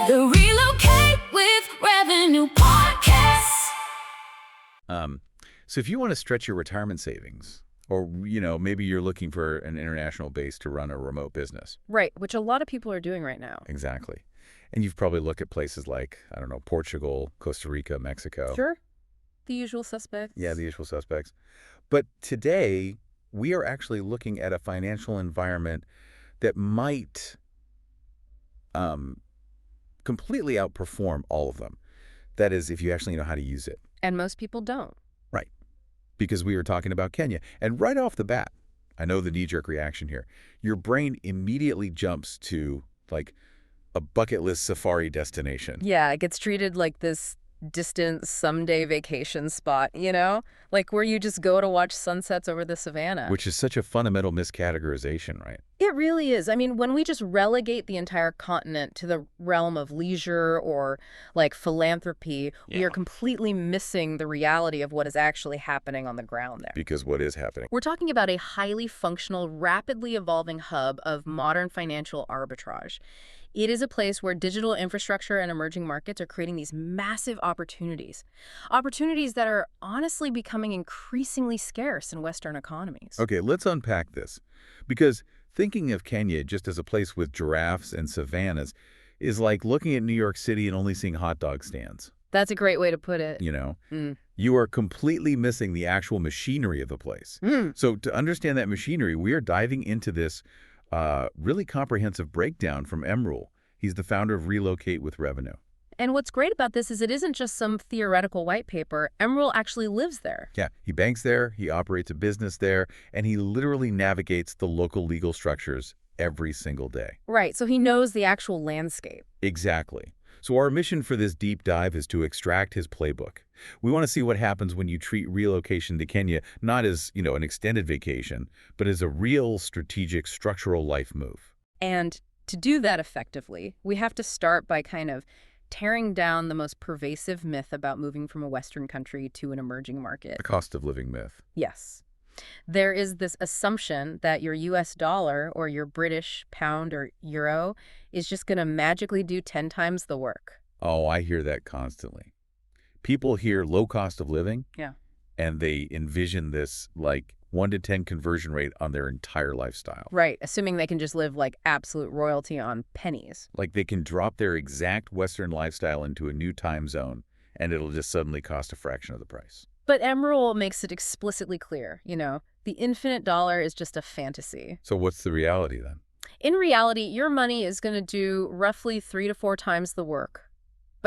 The Relocate with Revenue podcast. So if you want to stretch your retirement savings, or, maybe you're looking for an international base to run a remote business. Right, which a lot of people are doing right now. Exactly. And you've probably looked at places like, I don't know, Portugal, Costa Rica, Mexico. Sure. The usual suspects. Yeah, the usual suspects. But today, we are actually looking at a financial environment that might completely outperform all of them. That is, if you actually know how to use it. And most people don't. Right. Because we were talking about Kenya. And right off the bat, I know the knee-jerk reaction here, your brain immediately jumps to, like, a bucket list safari destination. Yeah, it gets treated like this distant someday vacation spot, Like where you just go to watch sunsets over the savannah. Which is such a fundamental miscategorization, right? It really is. I mean, when we just relegate the entire continent to the realm of leisure or like philanthropy, we are completely missing the reality of what is actually happening on the ground there. Because what is happening? We're talking about a highly functional, rapidly evolving hub of modern financial arbitrage. It is a place where digital infrastructure and emerging markets are creating these massive opportunities. Opportunities that are honestly becoming increasingly scarce in Western economies. Okay, let's unpack this. Because thinking of Kenya just as a place with giraffes and savannas is like looking at New York City and only seeing hot dog stands. That's a great way to put it. You are completely missing the actual machinery of the place. So to understand that machinery, we are diving into this really comprehensive breakdown from Emerald. He's the founder of Relocate with Revenue. And what's great about this is it isn't just some theoretical white paper. Emerald actually lives there. Yeah, he banks there, he operates a business there, and he literally navigates the local legal structures every single day. Right, so he knows the actual landscape. Exactly. So our mission for this deep dive is to extract his playbook. We want to see what happens when you treat relocation to Kenya not as, an extended vacation, but as a real strategic structural life move. And to do that effectively, we have to start by kind of tearing down the most pervasive myth about moving from a Western country to an emerging market. A cost of living myth. Yes. There is this assumption that your US dollar or your British pound or euro is just going to magically do 10 times the work. Oh, I hear that constantly. People hear low cost of living, and they envision this like 1 to 10 conversion rate on their entire lifestyle. Right, assuming they can just live like absolute royalty on pennies. Like they can drop their exact Western lifestyle into a new time zone, and it'll just suddenly cost a fraction of the price. But Emerald makes it explicitly clear, the infinite dollar is just a fantasy. So what's the reality then? In reality, your money is going to do roughly 3 to 4 times the work.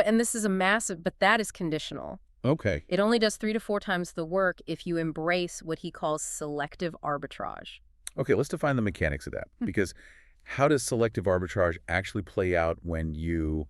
And this is but that is conditional. Okay. It only does 3 to 4 times the work if you embrace what he calls selective arbitrage. Okay, let's define the mechanics of that. Because how does selective arbitrage actually play out when you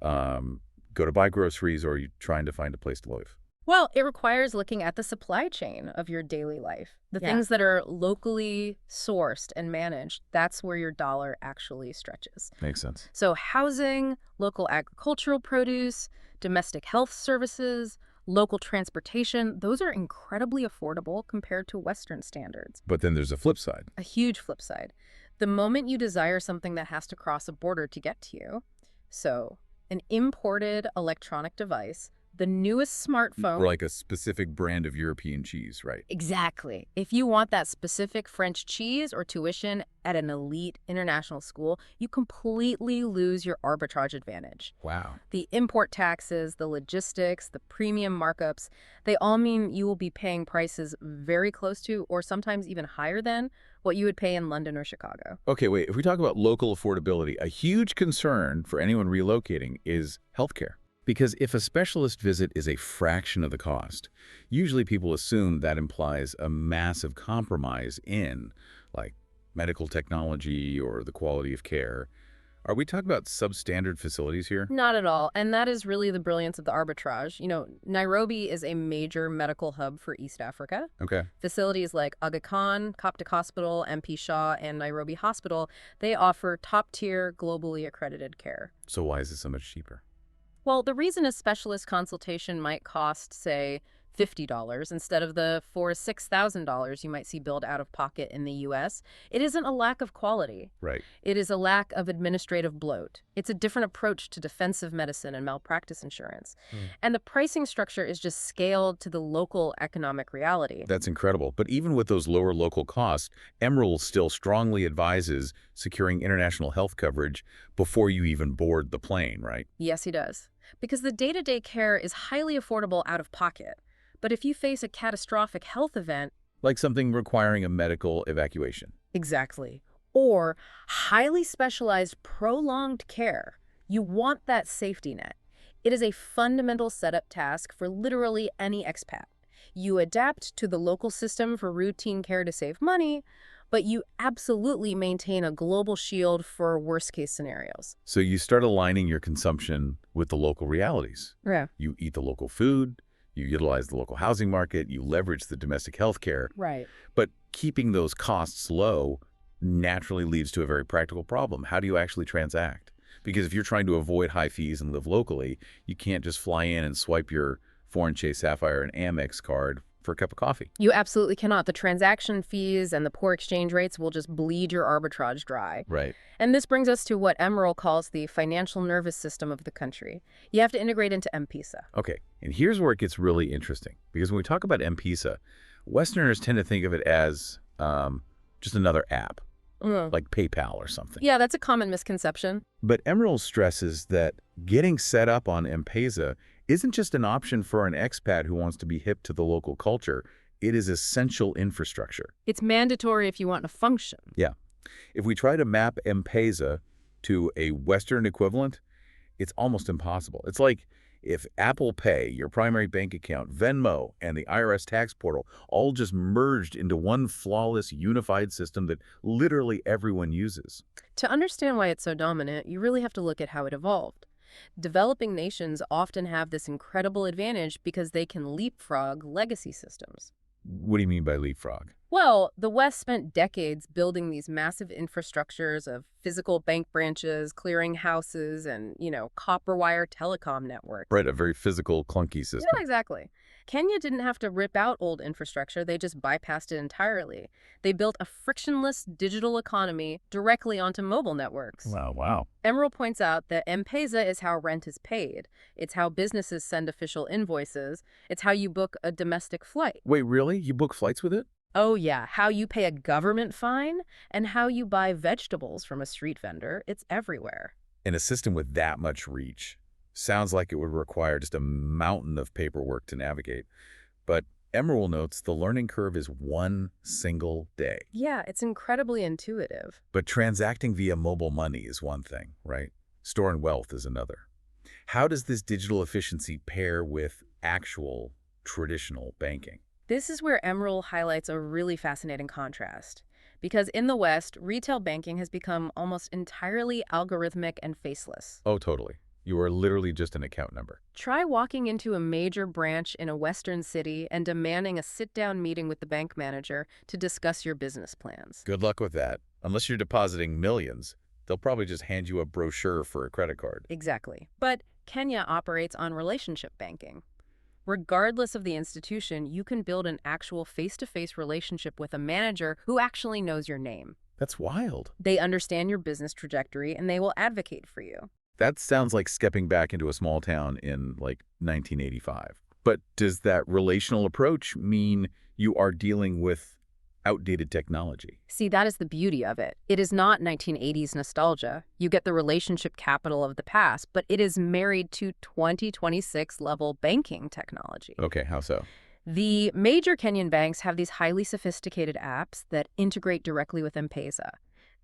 go to buy groceries or you're trying to find a place to live? Well, it requires looking at the supply chain of your daily life. The things that are locally sourced and managed, that's where your dollar actually stretches. Makes sense. So housing, local agricultural produce, domestic health services, local transportation, those are incredibly affordable compared to Western standards. But then there's a flip side. A huge flip side. The moment you desire something that has to cross a border to get to you, so an imported electronic device, the newest smartphone. Or like a specific brand of European cheese, right? Exactly. If you want that specific French cheese or tuition at an elite international school, you completely lose your arbitrage advantage. Wow. The import taxes, the logistics, the premium markups, they all mean you will be paying prices very close to or sometimes even higher than what you would pay in London or Chicago. Okay, wait. If we talk about local affordability, a huge concern for anyone relocating is healthcare. Because if a specialist visit is a fraction of the cost, usually people assume that implies a massive compromise in, like, medical technology or the quality of care. Are we talking about substandard facilities here? Not at all. And that is really the brilliance of the arbitrage. Nairobi is a major medical hub for East Africa. Okay. Facilities like Aga Khan, Coptic Hospital, MP Shah, and Nairobi Hospital, they offer top-tier, globally accredited care. So why is it so much cheaper? Well, the reason a specialist consultation might cost, say, $50 instead of the $4,000 to $6,000 you might see billed out of pocket in the U.S., it isn't a lack of quality. Right. It is a lack of administrative bloat. It's a different approach to defensive medicine and malpractice insurance. And the pricing structure is just scaled to the local economic reality. That's incredible. But even with those lower local costs, Emerald still strongly advises securing international health coverage before you even board the plane, right? Yes, he does. Because the day-to-day care is highly affordable out of pocket. But if you face a catastrophic health event... Like something requiring a medical evacuation. Exactly. Or highly specialized prolonged care, you want that safety net. It is a fundamental setup task for literally any expat. You adapt to the local system for routine care to save money, but you absolutely maintain a global shield for worst-case scenarios. So you start aligning your consumption with the local realities. Yeah. You eat the local food, you utilize the local housing market, you leverage the domestic health care. Right. But keeping those costs low naturally leads to a very practical problem. How do you actually transact? Because if you're trying to avoid high fees and live locally, you can't just fly in and swipe your Foreign Chase Sapphire and Amex card for a cup of coffee. You absolutely cannot. The transaction fees and the poor exchange rates will just bleed your arbitrage dry. Right. And this brings us to what Emerald calls the financial nervous system of the country. You have to integrate into M-Pesa. Okay, and here's where it gets really interesting. Because when we talk about M-Pesa, Westerners tend to think of it as just another app, like PayPal or something. Yeah, that's a common misconception. But Emerald stresses that getting set up on M-Pesa isn't just an option for an expat who wants to be hip to the local culture. It is essential infrastructure. It's mandatory if you want to function. Yeah. If we try to map M-Pesa to a Western equivalent, it's almost impossible. It's like if Apple Pay, your primary bank account, Venmo, and the IRS tax portal all just merged into one flawless, unified system that literally everyone uses. To understand why it's so dominant, you really have to look at how it evolved. Developing nations often have this incredible advantage because they can leapfrog legacy systems. What do you mean by leapfrog? Well, the West spent decades building these massive infrastructures of physical bank branches, clearing houses, and, copper wire telecom networks. Right, a very physical, clunky system. Yeah, exactly. Kenya didn't have to rip out old infrastructure. They just bypassed it entirely. They built a frictionless digital economy directly onto mobile networks. Wow. Emerald points out that M-Pesa is how rent is paid. It's how businesses send official invoices. It's how you book a domestic flight. Wait, really? You book flights with it? Oh, yeah. How you pay a government fine and how you buy vegetables from a street vendor. It's everywhere. In a system with that much reach, sounds like it would require just a mountain of paperwork to navigate. But Emerald notes the learning curve is one single day. Yeah, it's incredibly intuitive. But transacting via mobile money is one thing, right? Storing wealth is another. How does this digital efficiency pair with actual traditional banking? This is where Emerald highlights a really fascinating contrast. Because in the West, retail banking has become almost entirely algorithmic and faceless. Oh, totally. You are literally just an account number. Try walking into a major branch in a Western city and demanding a sit-down meeting with the bank manager to discuss your business plans. Good luck with that. Unless you're depositing millions, they'll probably just hand you a brochure for a credit card. Exactly. But Kenya operates on relationship banking. Regardless of the institution, you can build an actual face-to-face relationship with a manager who actually knows your name. That's wild. They understand your business trajectory, and they will advocate for you. That sounds like stepping back into a small town in, 1985. But does that relational approach mean you are dealing with outdated technology? See, that is the beauty of it. It is not 1980s nostalgia. You get the relationship capital of the past, but it is married to 2026 level banking technology. Okay, how so? The major Kenyan banks have these highly sophisticated apps that integrate directly with M-Pesa.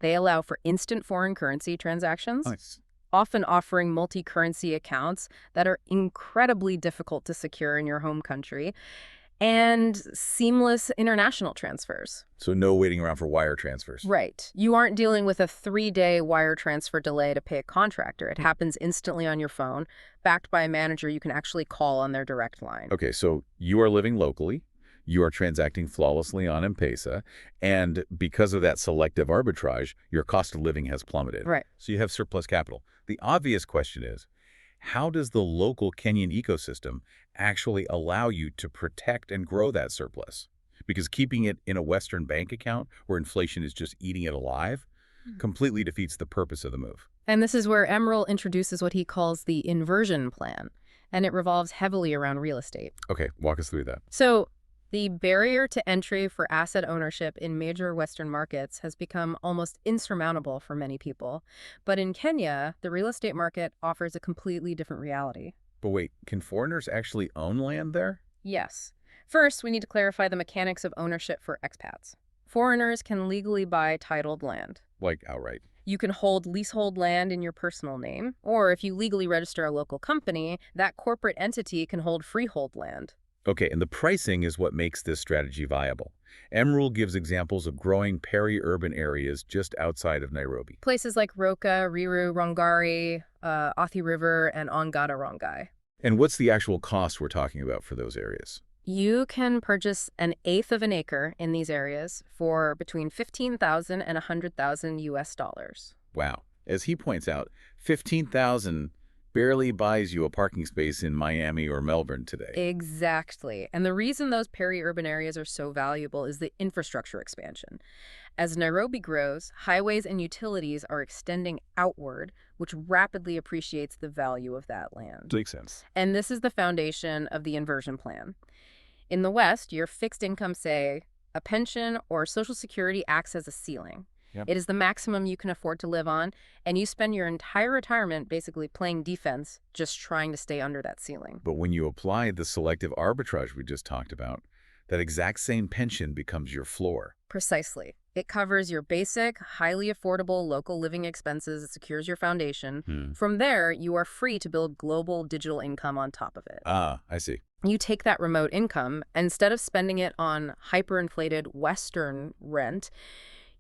They allow for instant foreign currency transactions, Nice. often offering multi-currency accounts that are incredibly difficult to secure in your home country, and seamless international transfers. So no waiting around for wire transfers. Right. You aren't dealing with a 3-day wire transfer delay to pay a contractor. It happens instantly on your phone, backed by a manager you can actually call on their direct line. Okay, so you are living locally, you are transacting flawlessly on M-Pesa, and because of that selective arbitrage, your cost of living has plummeted. Right. So you have surplus capital. The obvious question is, how does the local Kenyan ecosystem actually allow you to protect and grow that surplus? Because keeping it in a Western bank account where inflation is just eating it alive completely defeats the purpose of the move. And this is where Emerald introduces what he calls the inversion plan, and it revolves heavily around real estate. Okay, walk us through that. So the barrier to entry for asset ownership in major Western markets has become almost insurmountable for many people. But in Kenya, the real estate market offers a completely different reality. But wait, can foreigners actually own land there? Yes. First, we need to clarify the mechanics of ownership for expats. Foreigners can legally buy titled land. Like outright. You can hold leasehold land in your personal name, or if you legally register a local company, that corporate entity can hold freehold land. Okay, and the pricing is what makes this strategy viable. Emerald gives examples of growing peri-urban areas just outside of Nairobi. Places like Roka, Riru, Rongari, Athi River, and Ongata Rongai. And what's the actual cost we're talking about for those areas? You can purchase an eighth of an acre in these areas for between $15,000 and $100,000 US. Wow. As he points out, $15,000 barely buys you a parking space in Miami or Melbourne today. Exactly. And the reason those peri-urban areas are so valuable is the infrastructure expansion. As Nairobi grows, highways and utilities are extending outward, which rapidly appreciates the value of that land. Makes sense. And this is the foundation of the inversion plan. In the West, your fixed income, say, a pension or Social Security, acts as a ceiling. Yep. It is the maximum you can afford to live on, and you spend your entire retirement basically playing defense, just trying to stay under that ceiling. But when you apply the selective arbitrage we just talked about, that exact same pension becomes your floor. Precisely. It covers your basic, highly affordable local living expenses. It secures your foundation. From there, you are free to build global digital income on top of it. Ah, I see. You take that remote income, instead of spending it on hyperinflated Western rent,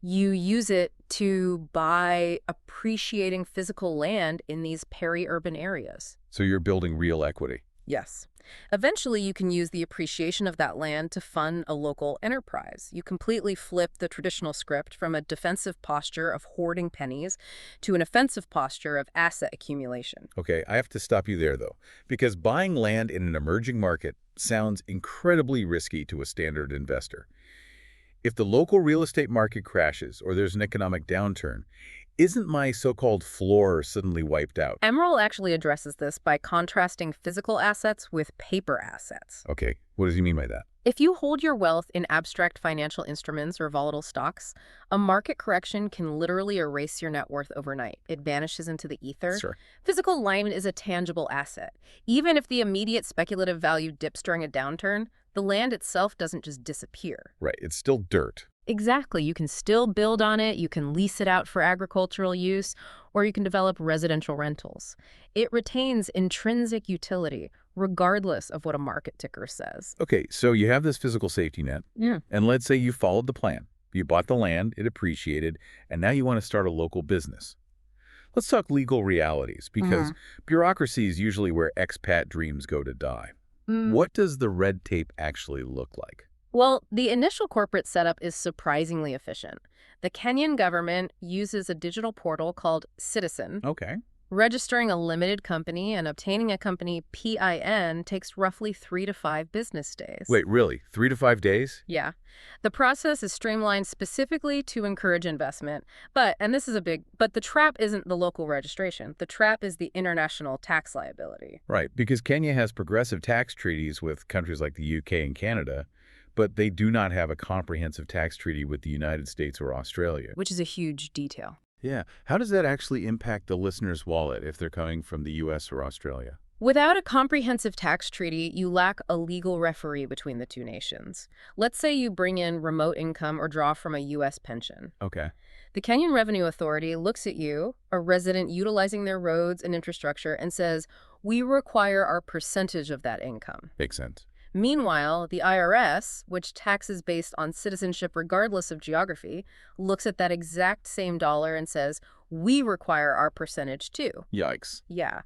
you use it to buy appreciating physical land in these peri-urban areas. So you're building real equity. Yes. Eventually, you can use the appreciation of that land to fund a local enterprise. You completely flip the traditional script from a defensive posture of hoarding pennies to an offensive posture of asset accumulation. Okay, I have to stop you there, though, because buying land in an emerging market sounds incredibly risky to a standard investor. If the local real estate market crashes or there's an economic downturn, isn't my so-called floor suddenly wiped out? Emerald actually addresses this by contrasting physical assets with paper assets. Okay, what does he mean by that? If you hold your wealth in abstract financial instruments or volatile stocks, a market correction can literally erase your net worth overnight. It vanishes into the ether. Sure. Physical land is a tangible asset. Even if the immediate speculative value dips during a downturn, the land itself doesn't just disappear. Right, it's still dirt. Exactly. You can still build on it, you can lease it out for agricultural use, or you can develop residential rentals. It retains intrinsic utility, regardless of what a market ticker says. Okay, so you have this physical safety net, and let's say you followed the plan. You bought the land, it appreciated, and now you want to start a local business. Let's talk legal realities, because bureaucracy is usually where expat dreams go to die. What does the red tape actually look like? Well, the initial corporate setup is surprisingly efficient. The Kenyan government uses a digital portal called eCitizen. Okay. Registering a limited company and obtaining a company PIN takes roughly 3 to 5 business days. Wait, really? 3 to 5 days? Yeah. The process is streamlined specifically to encourage investment. But the trap isn't the local registration. The trap is the international tax liability. Right, because Kenya has progressive tax treaties with countries like the UK and Canada, but they do not have a comprehensive tax treaty with the United States or Australia. Which is a huge detail. Yeah. How does that actually impact the listener's wallet if they're coming from the US or Australia? Without a comprehensive tax treaty, you lack a legal referee between the two nations. Let's say you bring in remote income or draw from a U.S. pension. Okay. The Kenyan Revenue Authority looks at you, a resident utilizing their roads and infrastructure, and says, "We require our percentage of that income." Makes sense. Meanwhile, the IRS, which taxes based on citizenship regardless of geography, looks at that exact same dollar and says, "We require our percentage too." Yikes. Yeah.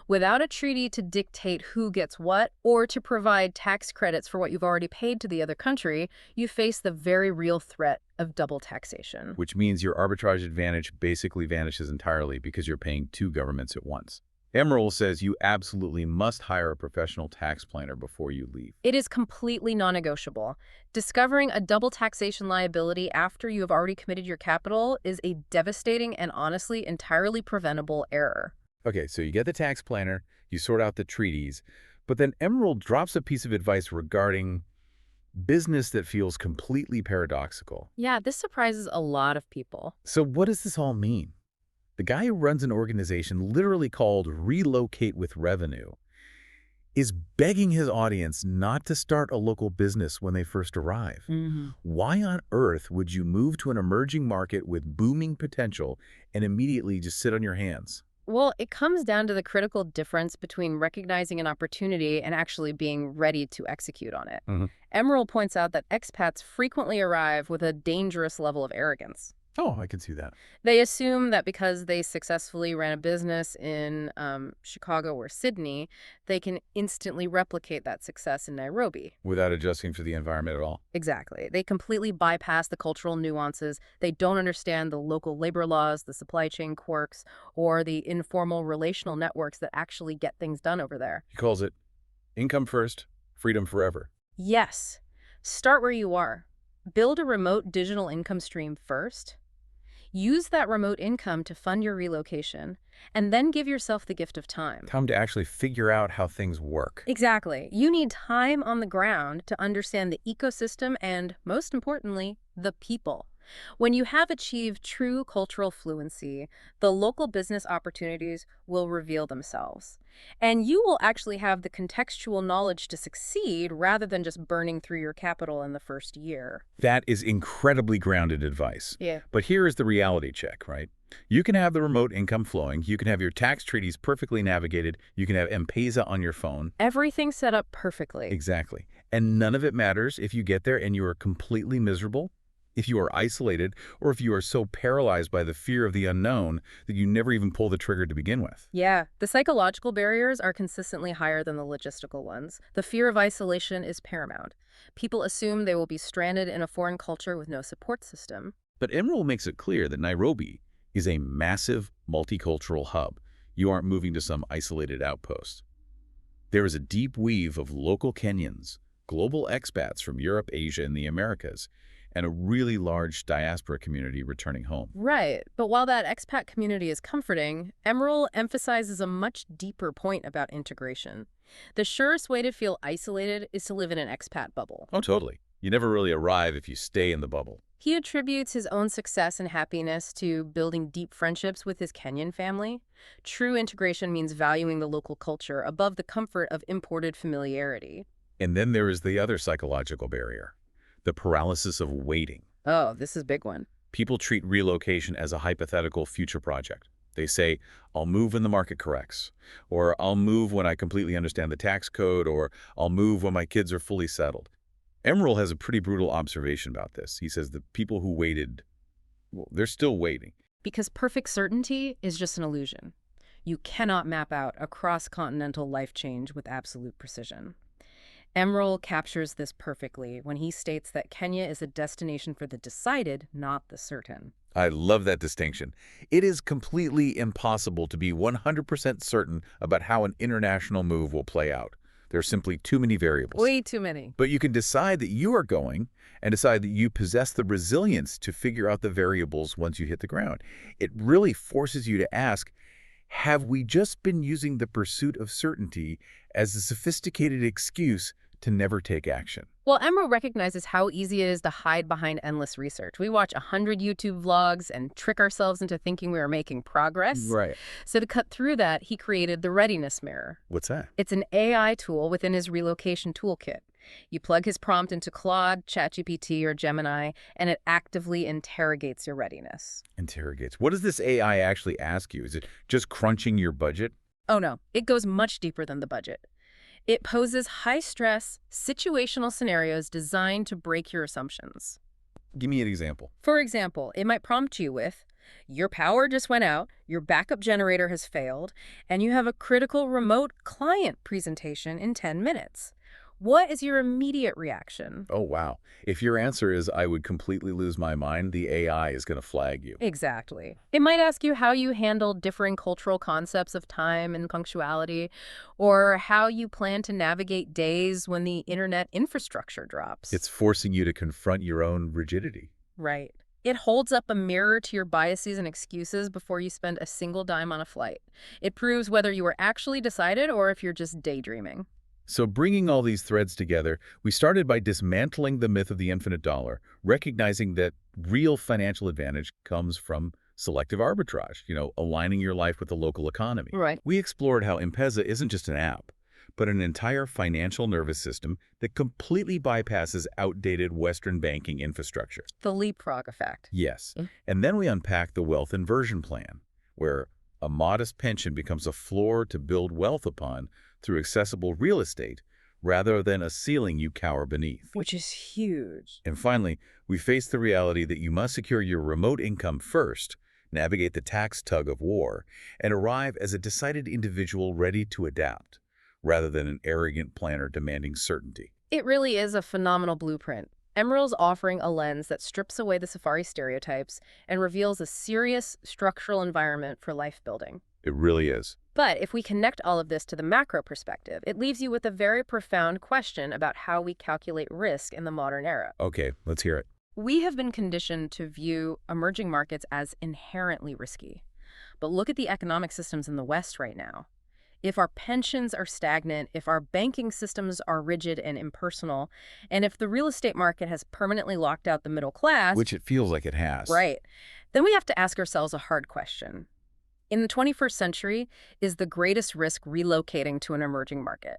Without a treaty to dictate who gets what or to provide tax credits for what you've already paid to the other country, you face the very real threat of double taxation. Which means your arbitrage advantage basically vanishes entirely because you're paying two governments at once. Emerald says you absolutely must hire a professional tax planner before you leave. It is completely non-negotiable. Discovering a double taxation liability after you have already committed your capital is a devastating and honestly entirely preventable error. Okay, so you get the tax planner, you sort out the treaties, but then Emerald drops a piece of advice regarding business that feels completely paradoxical. Yeah, this surprises a lot of people. So what does this all mean? The guy who runs an organization literally called Relocate with Revenue is begging his audience not to start a local business when they first arrive. Why on earth would you move to an emerging market with booming potential and immediately just sit on your hands? Well, it comes down to the critical difference between recognizing an opportunity and actually being ready to execute on it. Emerald points out that expats frequently arrive with a dangerous level of arrogance. Oh, I can see that. They assume that because they successfully ran a business in Chicago or Sydney, they can instantly replicate that success in Nairobi. Without adjusting for the environment at all. Exactly. They completely bypass the cultural nuances. They don't understand the local labor laws, the supply chain quirks, or the informal relational networks that actually get things done over there. He calls it income first, freedom forever. Yes. Start where you are. Build a remote digital income stream first. Use that remote income to fund your relocation, and then give yourself the gift of time. Time to actually figure out how things work. Exactly. You need time on the ground to understand the ecosystem and, most importantly, the people. When you have achieved true cultural fluency, the local business opportunities will reveal themselves. And you will actually have the contextual knowledge to succeed rather than just burning through your capital in the first year. That is incredibly grounded advice. Yeah. But here is the reality check, right? You can have the remote income flowing, you can have your tax treaties perfectly navigated, you can have M-Pesa on your phone. Everything set up perfectly. Exactly. And none of it matters if you get there and you are completely miserable, if you are isolated, or if you are so paralyzed by the fear of the unknown that you never even pull the trigger to begin with. Yeah, the psychological barriers are consistently higher than the logistical ones. The fear of isolation is paramount. People assume they will be stranded in a foreign culture with no support system. But Emerald makes it clear that Nairobi is a massive multicultural hub. You aren't moving to some isolated outpost. There is a deep weave of local Kenyans, global expats from Europe, Asia, and the Americas, and a really large diaspora community returning home. Right, but while that expat community is comforting, Emerald emphasizes a much deeper point about integration. The surest way to feel isolated is to live in an expat bubble. Oh, totally. You never really arrive if you stay in the bubble. He attributes his own success and happiness to building deep friendships with his Kenyan family. True integration means valuing the local culture above the comfort of imported familiarity. And then there is the other psychological barrier, the paralysis of waiting. Oh, this is a big one. People treat relocation as a hypothetical future project. They say, I'll move when the market corrects, or I'll move when I completely understand the tax code, or I'll move when my kids are fully settled. Emerald has a pretty brutal observation about this. He says the people who waited, well, they're still waiting. Because perfect certainty is just an illusion. You cannot map out a cross-continental life change with absolute precision. Emerald captures this perfectly when he states that Kenya is a destination for the decided, not the certain. I love that distinction. It is completely impossible to be 100% certain about how an international move will play out. There are simply too many variables. Way too many. But you can decide that you are going and decide that you possess the resilience to figure out the variables once you hit the ground. It really forces you to ask, have we just been using the pursuit of certainty as a sophisticated excuse to never take action? Well, Emerald recognizes how easy it is to hide behind endless research. We watch 100 YouTube vlogs and trick ourselves into thinking we are making progress. Right. So to cut through that, he created the Readiness Mirror. What's that? It's an AI tool within his relocation toolkit. You plug his prompt into Claude, ChatGPT, or Gemini, and it actively interrogates your readiness. Interrogates. What does this AI actually ask you? Is it just crunching your budget? Oh no, it goes much deeper than the budget. It poses high-stress, situational scenarios designed to break your assumptions. Give me an example. For example, it might prompt you with, your power just went out, your backup generator has failed, and you have a critical remote client presentation in 10 minutes. What is your immediate reaction? Oh, wow. If your answer is, I would completely lose my mind, the AI is going to flag you. Exactly. It might ask you how you handle differing cultural concepts of time and punctuality, or how you plan to navigate days when the internet infrastructure drops. It's forcing you to confront your own rigidity. Right. It holds up a mirror to your biases and excuses before you spend a single dime on a flight. It proves whether you were actually decided or if you're just daydreaming. So bringing all these threads together, we started by dismantling the myth of the infinite dollar, recognizing that real financial advantage comes from selective arbitrage, aligning your life with the local economy. Right. We explored how M-Pesa isn't just an app, but an entire financial nervous system that completely bypasses outdated Western banking infrastructure. The leapfrog effect. Yes. And then we unpacked the wealth inversion plan, where a modest pension becomes a floor to build wealth upon through accessible real estate rather than a ceiling you cower beneath. Which is huge. And finally, we face the reality that you must secure your remote income first, navigate the tax tug of war, and arrive as a decided individual ready to adapt, rather than an arrogant planner demanding certainty. It really is a phenomenal blueprint. Emerald's offering a lens that strips away the safari stereotypes and reveals a serious structural environment for life building. It really is. But if we connect all of this to the macro perspective, it leaves you with a very profound question about how we calculate risk in the modern era. Okay, let's hear it. We have been conditioned to view emerging markets as inherently risky. But look at the economic systems in the West right now. If our pensions are stagnant, if our banking systems are rigid and impersonal, and if the real estate market has permanently locked out the middle class, Which it feels like it has. right, then we have to ask ourselves a hard question. In the 21st century, is the greatest risk relocating to an emerging market?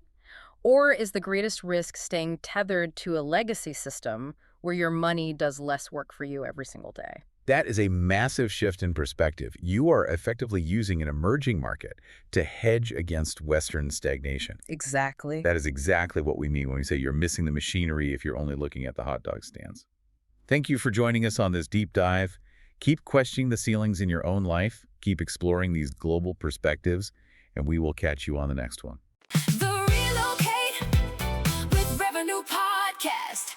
Or is the greatest risk staying tethered to a legacy system where your money does less work for you every single day? That is a massive shift in perspective. You are effectively using an emerging market to hedge against Western stagnation. Exactly. That is exactly what we mean when we say you're missing the machinery if you're only looking at the hot dog stands. Thank you for joining us on this deep dive. Keep questioning the ceilings in your own life. Keep exploring these global perspectives, and we will catch you on the next one. The Relocate with Revenue Podcast.